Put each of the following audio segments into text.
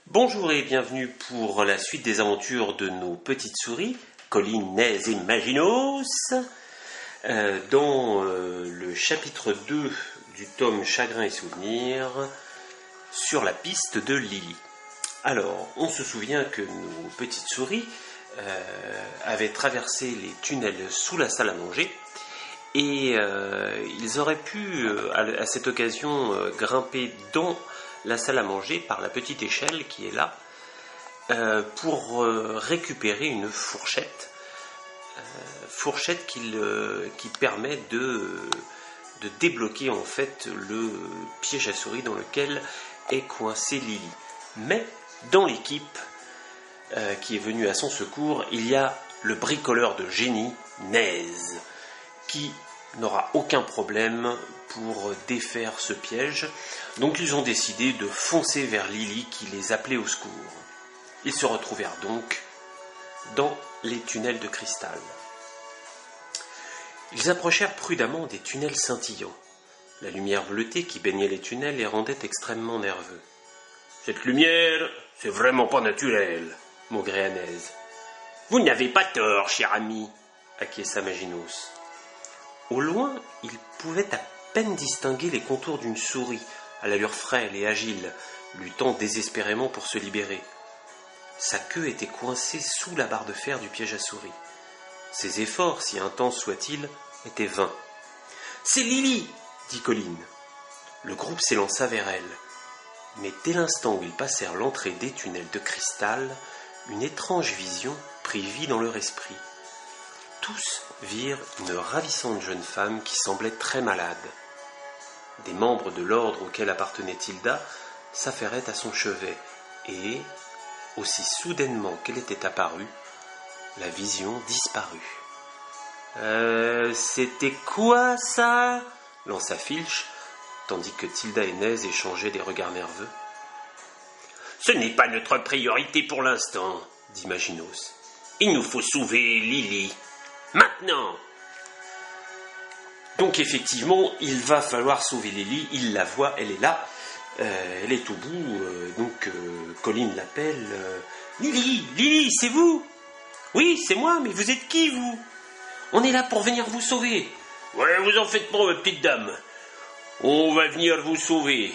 Bonjour et bienvenue pour la suite des aventures de nos petites souris, Colline, Naise et Maginos, dans le chapitre 2 du tome Chagrin et Souvenirs, sur la piste de Lily. Alors, on se souvient que nos petites souris avaient traversé les tunnels sous la salle à manger et ils auraient pu, à cette occasion, grimper dans la salle à manger par la petite échelle qui est là pour récupérer une fourchette qui permet de débloquer en fait le piège à souris dans lequel est coincée Lily. Mais dans l'équipe qui est venue à son secours, il y a le bricoleur de génie, Naise, qui n'aura aucun problème pour défaire ce piège. Donc ils ont décidé de foncer vers Lily qui les appelait au secours. Ils se retrouvèrent donc dans les tunnels de cristal. Ils approchèrent prudemment des tunnels scintillants. La lumière bleutée qui baignait les tunnels les rendait extrêmement nerveux. « Cette lumière, c'est vraiment pas naturel », maugréa Naise. « Vous n'avez pas tort, cher ami », acquiesça Maginos. Au loin, ils pouvaient à peine distinguer les contours d'une souris, à l'allure frêle et agile, luttant désespérément pour se libérer. Sa queue était coincée sous la barre de fer du piège à souris. Ses efforts, si intenses soient-ils, étaient vains. « C'est Lily !» dit Colline. Le groupe s'élança vers elle. Mais dès l'instant où ils passèrent l'entrée des tunnels de cristal, une étrange vision prit vie dans leur esprit. Tous virent une ravissante jeune femme qui semblait très malade. Des membres de l'ordre auquel appartenait Tilda s'affairaient à son chevet et, aussi soudainement qu'elle était apparue, la vision disparut. « C'était quoi ça ?» lança Filch, tandis que Tilda et Naise échangeaient des regards nerveux. « Ce n'est pas notre priorité pour l'instant, » dit Maginos. « Il nous faut sauver Lily. Maintenant !» Donc effectivement, il va falloir sauver Lily. Il la voit, elle est là. Elle est au bout. Colline l'appelle. Lily, Lily, c'est vous ? Oui, c'est moi, mais vous êtes qui, vous ? On est là pour venir vous sauver. Ouais, vous en faites pas, ma petite dame. On va venir vous sauver.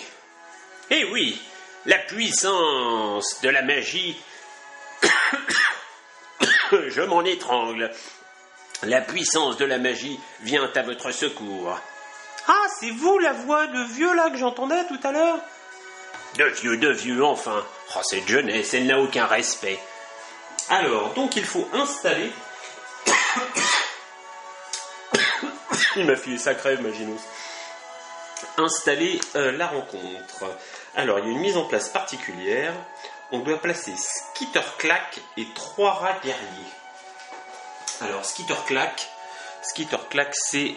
Eh oui, la puissance de la magie. Je m'en étrangle. La puissance de la magie vient à votre secours. Ah, c'est vous la voix de vieux là que j'entendais tout à l'heure ? De vieux, enfin. Oh, cette jeunesse, elle n'a aucun respect. Alors, donc il faut installer... Il m'a filé sa crève, Maginos. Installer la rencontre. Alors, il y a une mise en place particulière. On doit placer Skitter Clack et 3 rats guerriers. Alors, Skitter Clack, c'est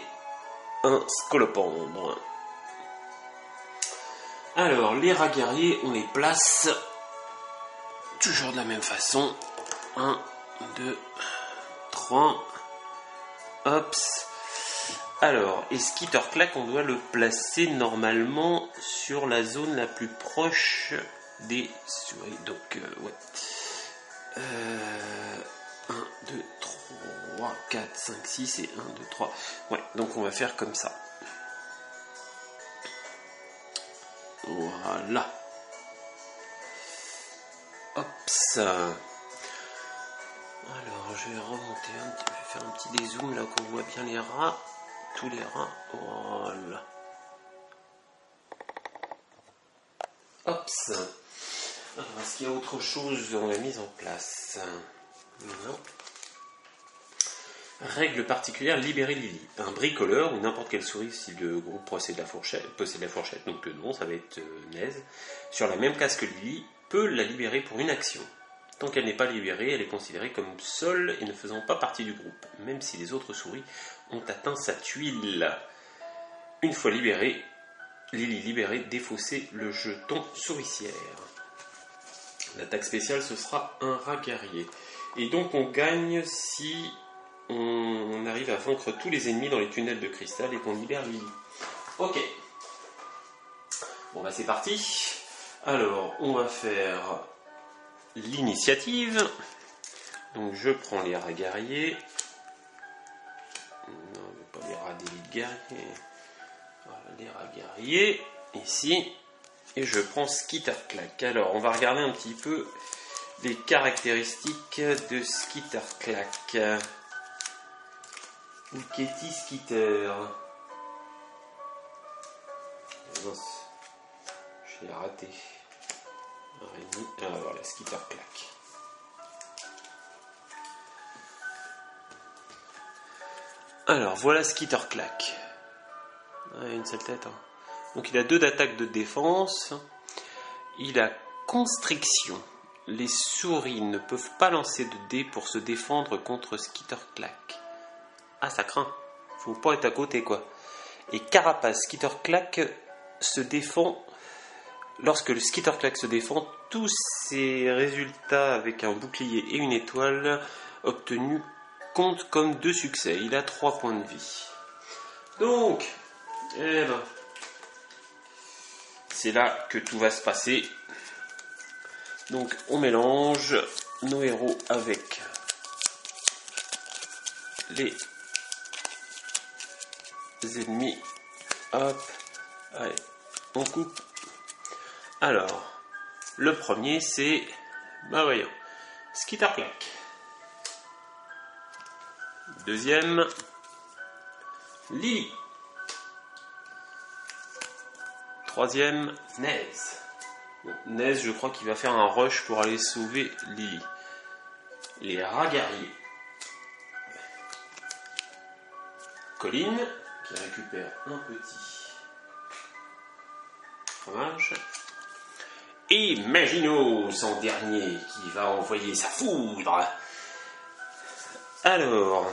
un scolopendre. Alors, les rats guerriers, on les place toujours de la même façon. 1, 2, 3. Hops. Alors, et Skitter Clack, on doit le placer normalement sur la zone la plus proche des souris. Donc, ouais. 1, 2, 3, 4, 5, 6 et 1, 2, 3. Ouais, donc on va faire comme ça. Voilà. Hops. Alors, je vais remonter un petit peu, faire un petit dézoom là qu'on voit bien les rats. Tous les rats. Voilà. Hops. Alors, est-ce qu'il y a autre chose dans la mise en place ? Non. Règle particulière, libérer Lily. Un bricoleur ou n'importe quelle souris, si le groupe possède la fourchette, donc non, ça va être Naise, sur la même case que Lily, peut la libérer pour une action. Tant qu'elle n'est pas libérée, elle est considérée comme seule et ne faisant pas partie du groupe, même si les autres souris ont atteint sa tuile. Une fois libérée, Lily libérée, défausser le jeton souricière. L'attaque spéciale, ce sera un rat guerrier. Et donc on gagne si on arrive à vaincre tous les ennemis dans les tunnels de cristal et qu'on libère Lily. Ok. Bon bah c'est parti. Alors, on va faire l'initiative. Donc je prends les rats guerriers. Non, pas les rats d'élite guerriers. Voilà, les rats guerriers, ici. Et je prends Skitterclack. Alors, on va regarder un petit peu les caractéristiques de Skitterclack. Ou Katie Skitter. Mince, je l'ai raté. Ah voilà, Skitterclack. Alors, voilà Skitterclack. Ah, une sale tête, hein. Donc il a 2 d'attaque de défense. Il a constriction. Les souris ne peuvent pas lancer de dés pour se défendre contre Skitterclack. Ah, ça craint. Faut pas être à côté, quoi. Et carapace, Skitterclack se défend. Lorsque le Skitterclack se défend, tous ses résultats avec un bouclier et une étoile obtenus comptent comme 2 succès. Il a 3 points de vie. Donc, eh ben, c'est là que tout va se passer. Donc, on mélange nos héros avec les ennemis. Hop, allez, on coupe. Alors, le premier c'est, bah voyons, Skitterclack. Deuxième, Lily. Troisième, Nez. Bon, Nez, je crois qu'il va faire un rush pour aller sauver Lily. Les rats guerriers. Colline, qui récupère un petit fromage. Et Maginot, en dernier, qui va envoyer sa foudre. Alors,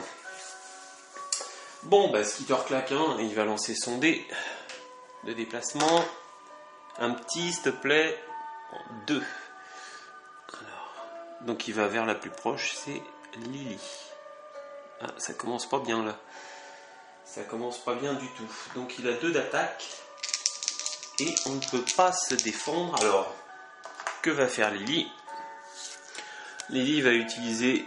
bon, bah Skitterclack, hein, il va lancer son dé de déplacement. Un petit, s'il te plaît. 2. Alors, donc il va vers la plus proche, c'est Lily. Ah, ça commence pas bien là. Ça commence pas bien du tout. Donc il a 2 d'attaque. Et on ne peut pas se défendre. Alors, que va faire Lily? Lily va utiliser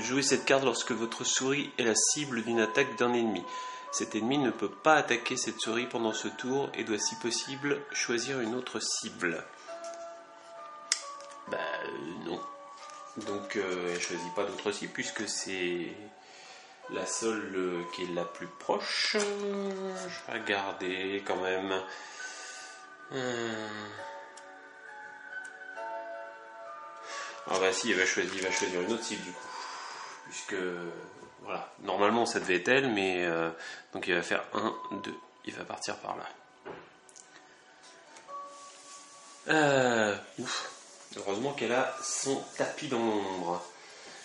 jouer cette carte lorsque votre souris est la cible d'une attaque d'un ennemi. Cet ennemi ne peut pas attaquer cette souris pendant ce tour et doit si possible choisir une autre cible. Bah non. Donc elle choisit pas d'autre cible puisque c'est la seule qui est la plus proche. Je vais regarder quand même. Ah bah si, il va choisir une autre cible du coup. Puisque, voilà, normalement ça devait être elle, mais donc il va faire 1, 2, il va partir par là. Ouf, heureusement qu'elle a son tapis dans l'ombre.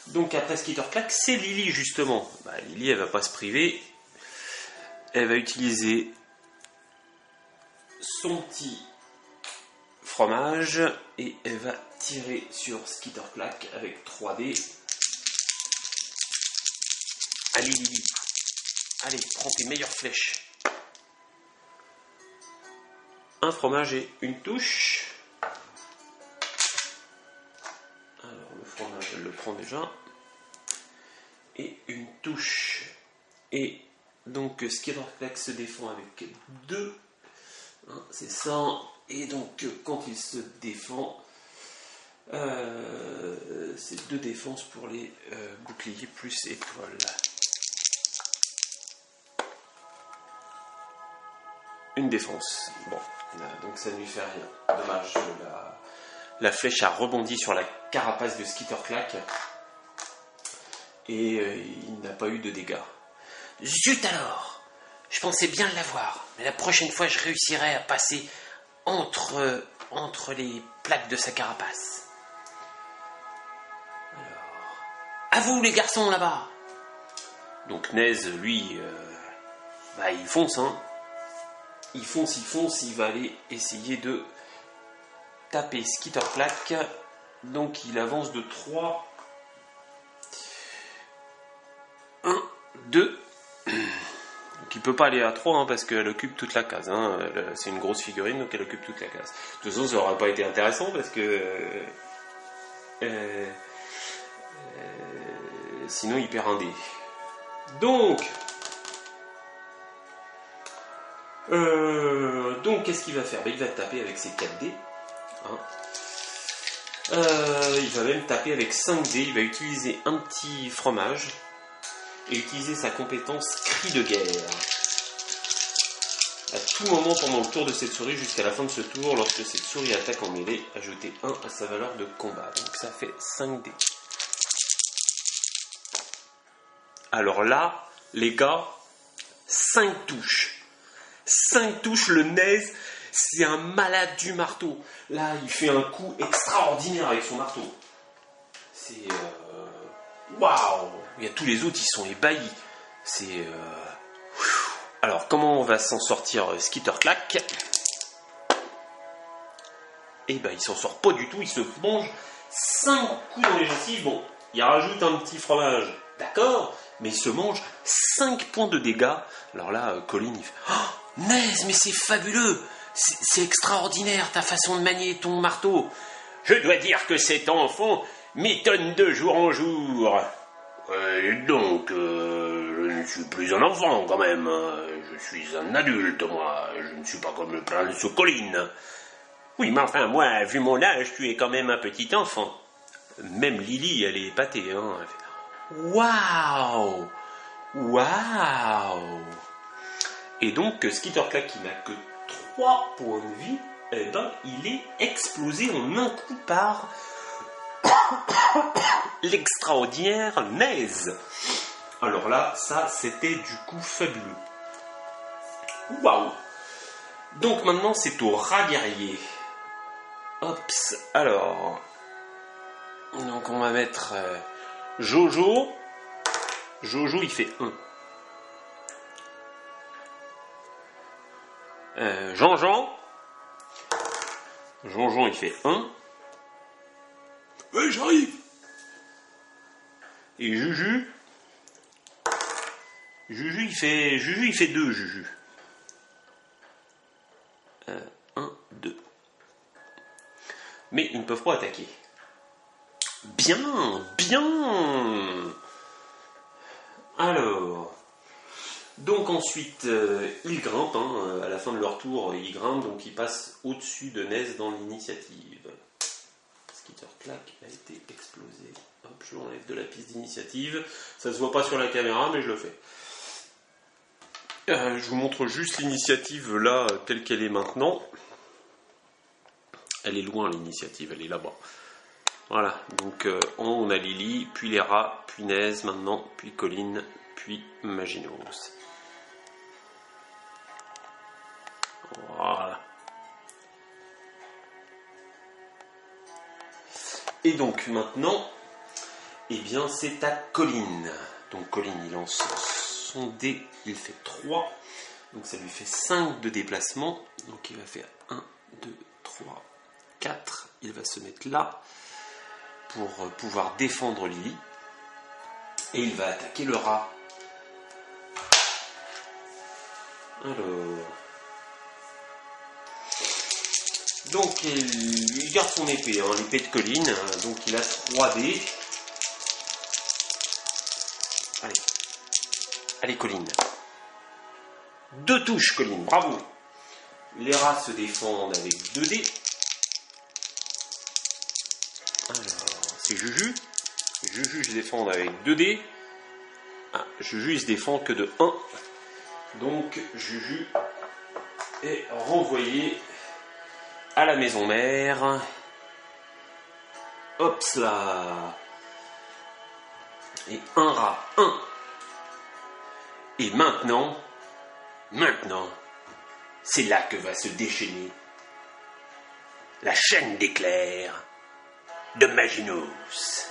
Donc après Skitterclack, c'est Lily justement. Bah, Lily, elle va pas se priver, elle va utiliser son petit fromage et elle va tirer sur Skitterclack avec 3 dés. Allez Lily, allez, prends tes meilleures flèches. Un fromage et une touche. Alors le fromage, elle le prend déjà. Et une touche. Et donc Skitterclack se défend avec 2. Hein, c'est ça. Et donc quand il se défend, c'est 2 défenses pour les boucliers plus étoiles. Une défense. Bon, donc ça ne lui fait rien. Dommage, la flèche a rebondi sur la carapace de Skitterclack et il n'a pas eu de dégâts. Zut alors! Je pensais bien l'avoir, mais la prochaine fois je réussirai à passer entre les plaques de sa carapace. Alors, à vous les garçons là-bas! Donc Nez, lui, il fonce, hein. Il fonce, il va aller essayer de taper Skitterclack. Donc il avance de 3. 2. Donc il peut pas aller à 3 hein, parce qu'elle occupe toute la case. Hein. C'est une grosse figurine, donc elle occupe toute la case. De toute façon, ça n'aurait pas été intéressant parce que... sinon, il perd un dé. Donc, qu'est-ce qu'il va faire? Il va taper avec ses 4 dés. Hein. Il va même taper avec 5 dés. Il va utiliser un petit fromage et utiliser sa compétence cri de guerre. À tout moment pendant le tour de cette souris, jusqu'à la fin de ce tour, lorsque cette souris attaque en mêlée, ajoutez 1 à sa valeur de combat. Donc ça fait 5 dés. Alors là, les gars, 5 touches. 5 touches, le Nez, c'est un malade du marteau. Là, il fait un coup extraordinaire avec son marteau. C'est... Waouh! Il y a tous les autres, ils sont ébahis. C'est... Alors, comment on va s'en sortir Skitter-Clack? Eh ben, il s'en sort pas du tout, il se mange 5 coups dans les gencives. Bon, il rajoute un petit fromage, d'accord, mais il se mange 5 points de dégâts. Alors là, Colin, il fait « Oh, Nez, mais c'est fabuleux! C'est extraordinaire ta façon de manier ton marteau. Je dois dire que cet enfant m'étonne de jour en jour. Donc, je ne suis plus un enfant quand même. Je suis un adulte, moi. Je ne suis pas comme le prince Colin. Oui, mais enfin, moi, vu mon âge, tu es quand même un petit enfant. Même Lily, elle est épatée. Hein. Elle fait, waouh! Waouh! Et donc, Skitter-Clack, qui n'a que 3 points de vie, eh ben, il est explosé en un coup par l'extraordinaire Nez. Alors là, ça, c'était du coup fabuleux. Waouh! Donc maintenant, c'est au rat guerrier. Hops, alors... Donc on va mettre Jojo. Jojo, il fait 1. Jean-Jean. Jean-Jean, il fait 1. Ouais, j'arrive. Et Juju. Juju, il fait 2, Juju. 1, 2. Mais ils ne peuvent pas attaquer. Bien, bien. Alors, donc ensuite, ils grimpent, hein, à la fin de leur tour, ils grimpent, donc ils passent au-dessus de Nez dans l'initiative. Skitter-Clack a été explosé. Hop, je l'enlève de la piste d'initiative. Ça se voit pas sur la caméra, mais je le fais. Je vous montre juste l'initiative là, telle qu'elle est maintenant. Elle est loin, l'initiative, elle est là-bas. Voilà, donc en haut on a Lily, puis les rats, puis Nez maintenant, puis Colin, puis Maginos. Voilà. Et donc maintenant, eh bien c'est à Colin. Donc Colin il lance son dé, il fait 3. Donc ça lui fait 5 de déplacement. Donc il va faire 1, 2, 3, 4. Il va se mettre là pour pouvoir défendre Lily. Et il va attaquer le rat. Alors... Donc il garde son épée, hein, l'épée de Colin. Donc il a 3 dés. Allez. Allez Colin. 2 touches Colin, bravo. Les rats se défendent avec 2 dés. Alors, c'est Juju. Juju se défend avec 2 dés. Ah, Juju il se défend que de 1. Donc Juju est renvoyé à la maison mère. Hop là. Et un rat, 1. Et maintenant, c'est là que va se déchaîner la chaîne d'éclairs de Maginos.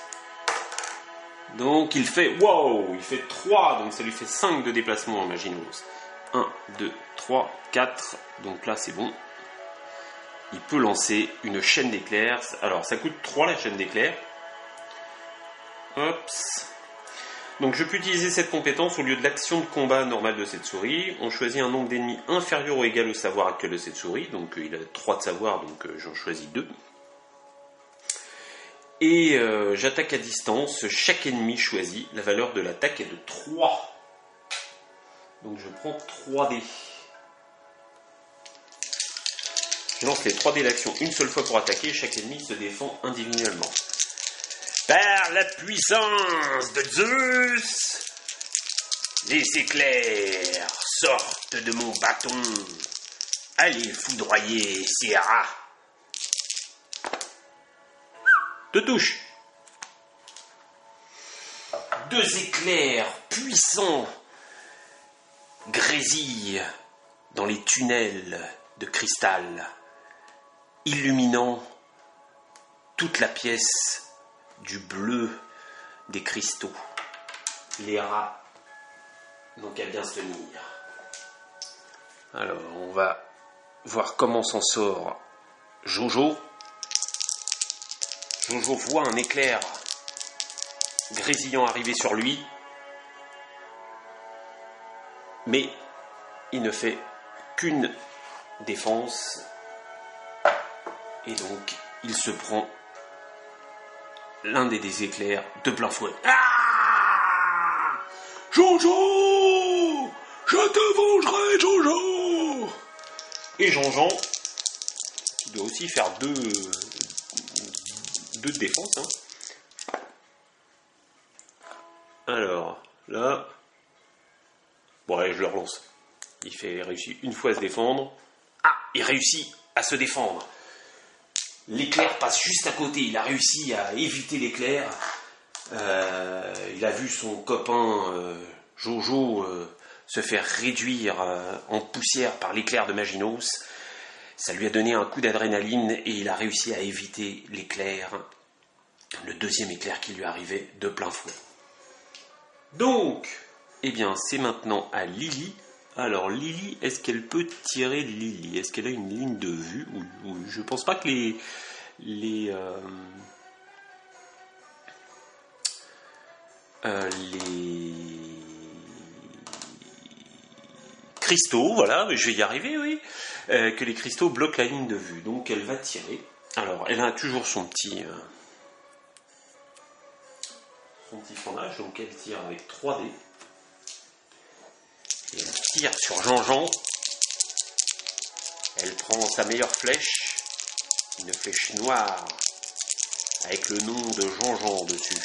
Donc il fait, wow, il fait 3, donc ça lui fait 5 de déplacement à Maginos. 1, 2, 3, 4, donc là c'est bon. Il peut lancer une chaîne d'éclairs. Alors ça coûte 3 la chaîne d'éclairs. Hop. Donc je peux utiliser cette compétence au lieu de l'action de combat normale de cette souris. On choisit un nombre d'ennemis inférieur ou égal au savoir actuel de cette souris. Donc il a 3 de savoir, donc j'en choisis 2. Et j'attaque à distance. Chaque ennemi choisi. La valeur de l'attaque est de 3. Donc je prends 3 dés. Je lance les 3 dés d'action une seule fois pour attaquer. Chaque ennemi se défend individuellement. Par la puissance de Zeus, les éclairs sortent de mon bâton. Allez foudroyer ces rats. 2 touches. 2 éclairs puissants grésillent dans les tunnels de cristal, illuminant toute la pièce du bleu des cristaux. Les rats n'ont qu'à bien se tenir. Alors, on va voir comment s'en sort Jojo. Jojo voit un éclair grésillant arriver sur lui, mais il ne fait qu'une défense, et donc il se prend l'un des éclairs de plein fouet. Ah! Jojo! Je te vengerai, Jojo! Et Jean-Jean, qui doit aussi faire deux de défense. Hein. Alors, là... Bon, allez, je le relance. Il réussit une fois à se défendre. Ah, il réussit à se défendre. L'éclair passe juste à côté, il a réussi à éviter l'éclair. Il a vu son copain Jojo se faire réduire en poussière par l'éclair de Maginos. Ça lui a donné un coup d'adrénaline et il a réussi à éviter l'éclair, le deuxième éclair qui lui arrivait de plein fouet. Donc, eh bien, c'est maintenant à Lily. Alors, Lily, est-ce qu'elle peut tirer Lily? Est-ce qu'elle a une ligne de vue ou je pense pas que les cristaux, voilà, je vais y arriver, oui, que les cristaux bloquent la ligne de vue. Donc, elle va tirer. Alors, elle a toujours son petit fromage, donc elle tire avec 3 dés. Et elle tire sur Jean-Jean. Elle prend sa meilleure flèche, une flèche noire, avec le nom de Jean-Jean dessus.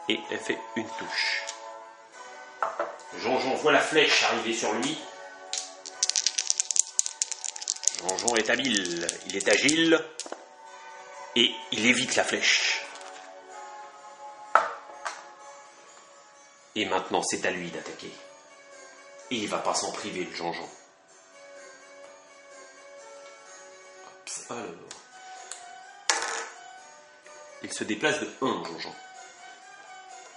Et elle fait une touche. Jean-Jean voit la flèche arriver sur lui. Jean-Jean est habile, il est agile, et il évite la flèche. Et maintenant, c'est à lui d'attaquer. Et il ne va pas s'en priver, le Jean-Jean. Alors. Il se déplace de 1, Jean-Jean.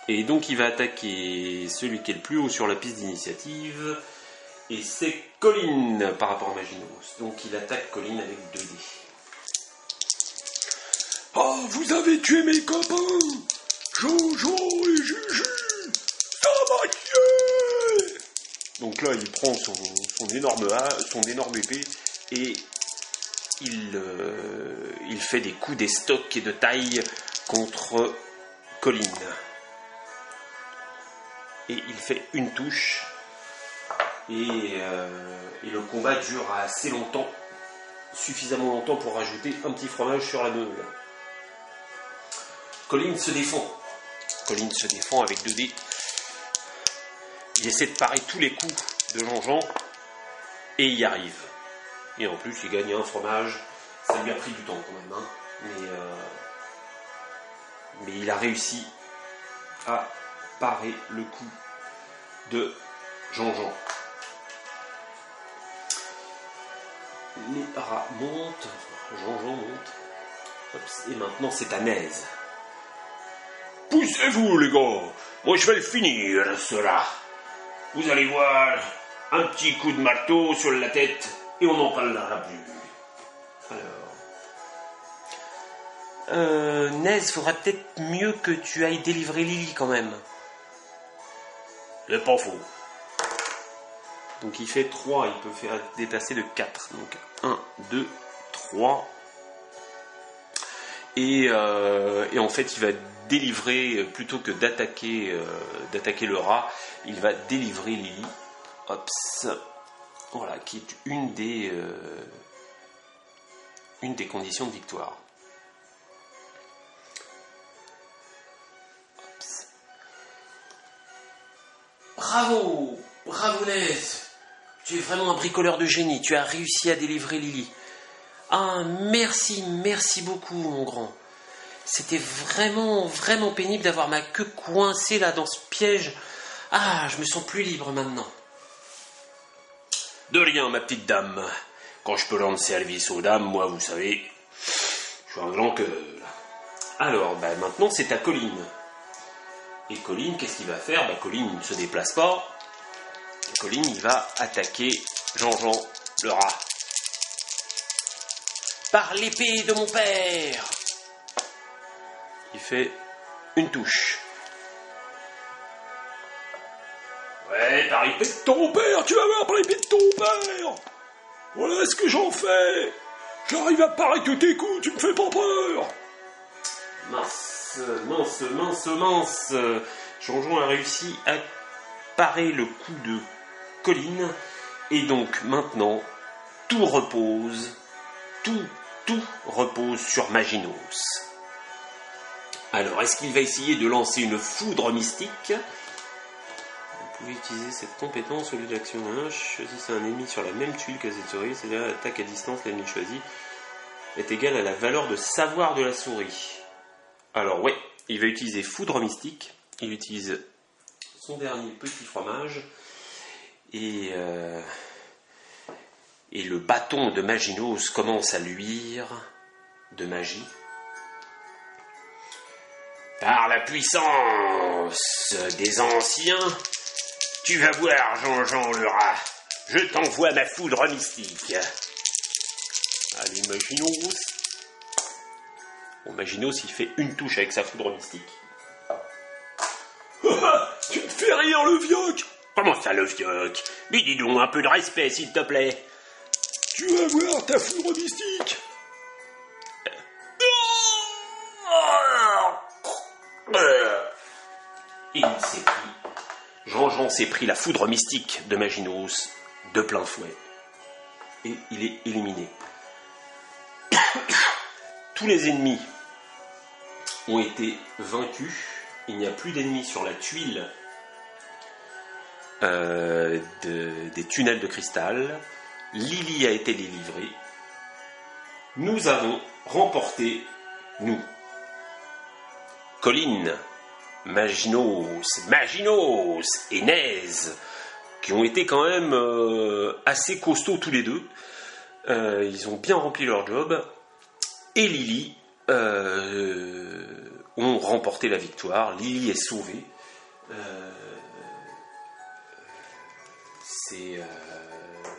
Et donc, il va attaquer celui qui est le plus haut sur la piste d'initiative. Et c'est Colline par rapport à Maginos. Donc, il attaque Colline avec 2 dés. Ah, vous avez tué mes copains, Jojo et Juju. Ça m'a tué. Donc là, il prend son énorme épée et il fait des coups d'estoc et de taille contre Colline. Et il fait une touche. Et le combat dure assez longtemps, suffisamment longtemps pour rajouter un petit fromage sur la meule. Colline se défend. Colline se défend avec 2 dés. Il essaie de parer tous les coups de Jean-Jean et il y arrive. Et en plus, il gagne un fromage. Ça lui a pris du temps quand même, hein. Mais il a réussi à parer le coup de Jean-Jean. Les rats montent, Jean-Jean monte. Oups, et maintenant, c'est à Naise. Poussez-vous, les gars. Moi, je vais le finir, cela. Vous allez voir, un petit coup de marteau sur la tête et on n'en parlera plus. Nez, faudrait peut-être mieux que tu ailles délivrer Lily quand même. C'est pas faux. Donc il fait 3, il peut faire dépasser de 4. Donc 1, 2, 3. Et en fait, il va délivrer, plutôt que d'attaquer le rat, il va délivrer Lily. Hops. Voilà, qui est une des conditions de victoire. Hops. Bravo, bravo Nez. Tu es vraiment un bricoleur de génie. Tu as réussi à délivrer Lily. Ah, merci beaucoup, mon grand. C'était vraiment, vraiment pénible d'avoir ma queue coincée là dans ce piège. Ah, je me sens plus libre maintenant. De rien, ma petite dame. Quand je peux rendre service aux dames, moi, vous savez, je suis un grand cœur. Alors, maintenant, c'est à Colline. Et Colline, qu'est-ce qu'il va faire? Colline ne se déplace pas. Colline, il va attaquer Jean-Jean, le rat. Par l'épée de mon père! Il fait une touche. Ouais, par l'épée de ton père, tu vas voir, par l'épée de ton père. Voilà ce que j'en fais. J'arrive à parer que tes coups, tu me fais pas peur. Mince. Jean-Jean a réussi à parer le coup de Colline. Et donc, maintenant, tout repose sur Maginos. Alors, est-ce qu'il va essayer de lancer une foudre mystique? Vous pouvez utiliser cette compétence au lieu de l'action 1. Choisissez un ennemi sur la même tuile que cette souris, c'est-à-dire l'attaque à distance, l'ennemi choisi est égal à la valeur de savoir de la souris. Alors, ouais, il va utiliser foudre mystique. Il utilise son dernier petit fromage. Et le bâton de Maginos commence à luire de magie. Par la puissance des anciens, tu vas voir, Jean-Jean le rat. Je t'envoie ma foudre mystique. Allez, Maginos. Bon, Maginos, il fait une touche avec sa foudre mystique. Tu me fais rire, le vioc. Comment ça, le vioc? Lui, dis donc un peu de respect, s'il te plaît. Tu vas voir ta foudre mystique. Et il s'est pris. Jean-Jean s'est pris la foudre mystique de Maginos de plein fouet. Et il est éliminé. Tous les ennemis ont été vaincus. Il n'y a plus d'ennemis sur la tuile des tunnels de cristal. Lily a été délivrée. Nous avons remporté, nous, Colline, Maginos et Nez, qui ont été quand même assez costauds tous les deux. Ils ont bien rempli leur job. Et Lily ont remporté la victoire. Lily est sauvée. C'est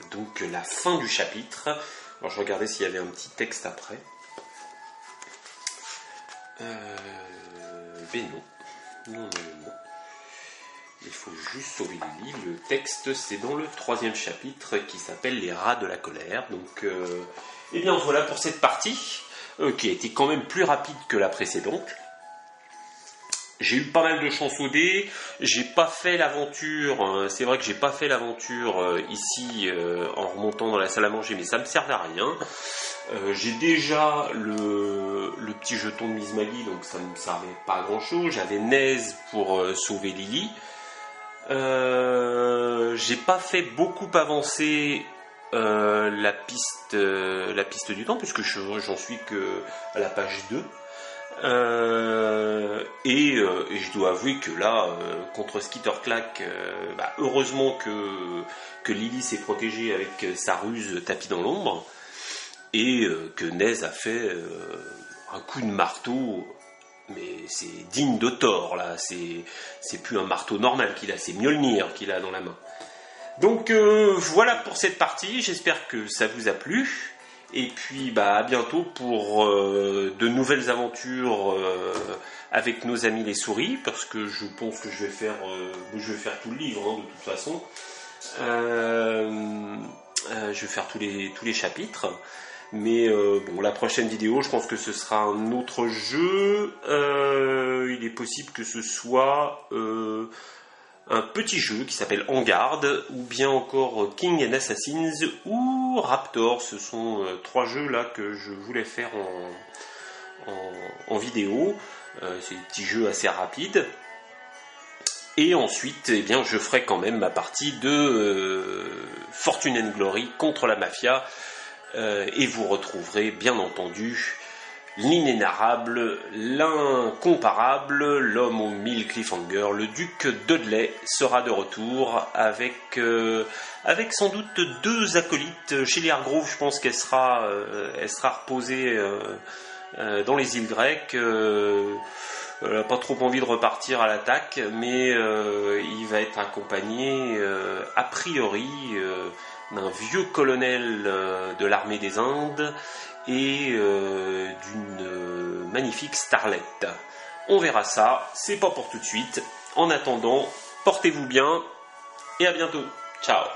donc la fin du chapitre. Alors je regardais s'il y avait un petit texte après. Ben non. Il faut juste sauver Lily. Le texte, c'est dans le 3e chapitre qui s'appelle Les rats de la colère. Donc, eh bien voilà pour cette partie qui a été quand même plus rapide que la précédente. J'ai eu pas mal de chance au dé. J'ai pas fait l'aventure. C'est vrai que j'ai pas fait l'aventure ici en remontant dans la salle à manger, mais ça me servait à rien. J'ai déjà le petit jeton de Miss Maggie, donc ça ne me servait pas à grand chose. J'avais Nez pour sauver Lily. J'ai pas fait beaucoup avancer la piste du temps, puisque j'en suis que à la page 2. Et je dois avouer que là, contre Skitterclack, heureusement que Lily s'est protégée avec sa ruse tapis dans l'ombre, et que Nez a fait un coup de marteau, mais c'est digne de Thor, là, c'est plus un marteau normal qu'il a, c'est Mjolnir qu'il a dans la main. Donc voilà pour cette partie, j'espère que ça vous a plu. Et puis à bientôt pour de nouvelles aventures avec nos amis les souris, parce que je pense que je vais faire tout le livre de toute façon. Je vais faire tous les chapitres. Mais la prochaine vidéo, je pense que ce sera un autre jeu. Il est possible que ce soit un petit jeu qui s'appelle En Garde, ou bien encore King and Assassins ou Raptor. Ce sont 3 jeux là que je voulais faire en vidéo. C'est des petits jeux assez rapides. Et ensuite, je ferai quand même ma partie de Fortune and Glory contre la mafia. Et vous retrouverez bien entendu l'inénarrable, l'incomparable, l'homme aux 1000 cliffhangers, le duc Dudley sera de retour avec sans doute 2 acolytes. Shelly Hargrove, je pense qu'elle sera reposée dans les îles grecques. Elle n'a pas trop envie de repartir à l'attaque, mais il va être accompagné a priori d'un vieux colonel de l'armée des Indes et d'une magnifique starlette. On verra ça, c'est pas pour tout de suite. En attendant, portez-vous bien et à bientôt. Ciao.